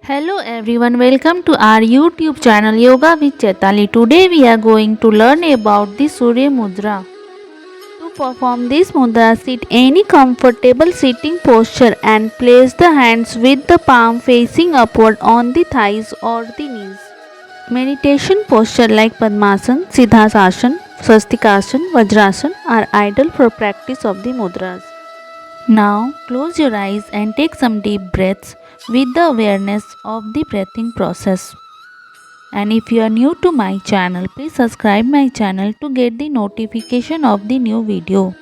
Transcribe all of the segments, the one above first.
Hello everyone, welcome to our YouTube channel Yoga with Chaitali. Today we are going to learn about the Surya Mudra. To perform this mudra, sit any comfortable sitting posture and place the hands with the palm facing upward on the thighs or the knees. Meditation posture like Padmasana, Siddhasana, Swastikasana, Vajrasana are ideal for practice of the mudras. Now close your eyes and take some deep breaths with the awareness of the breathing process. And if you are new to my channel, please subscribe my channel to get the notification of the new video.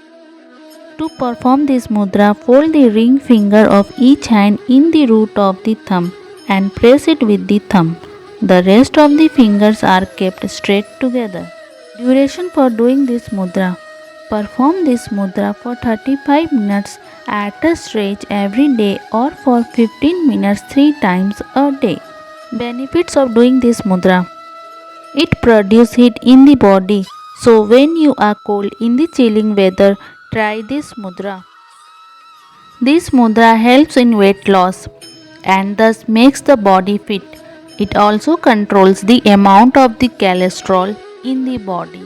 To perform this mudra, fold the ring finger of each hand in the root of the thumb and press it with the thumb. The rest of the fingers are kept straight together. Duration for doing this mudra. Perform this mudra for 35 minutes at a stretch every day or for 15 minutes 3 times a day. Benefits of doing this mudra. It produces heat in the body, so when you are cold in the chilling weather, try this mudra. This mudra helps in weight loss and thus makes the body fit. It also controls the amount of the cholesterol in the body.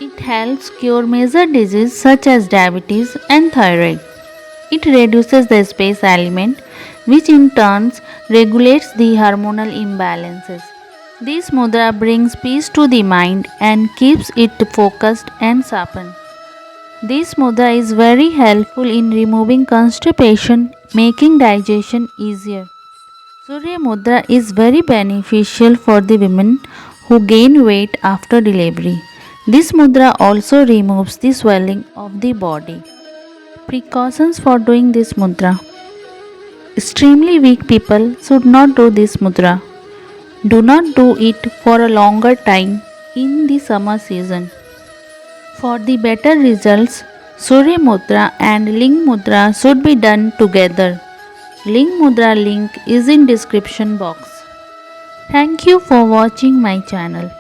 It helps cure major diseases such as diabetes and thyroid. It reduces the space element, which in turn regulates the hormonal imbalances. This mudra brings peace to the mind and keeps it focused and sharpened. This mudra is very helpful in removing constipation, making digestion easier. Surya Mudra is very beneficial for the women who gain weight after delivery. This mudra also removes the swelling of the body. Precautions for doing this mudra. Extremely weak people should not do this mudra. Do not do it for a longer time in the summer season. For the better results, Surya Mudra and Ling Mudra should be done together. Ling Mudra link is in description box. Thank you for watching my channel.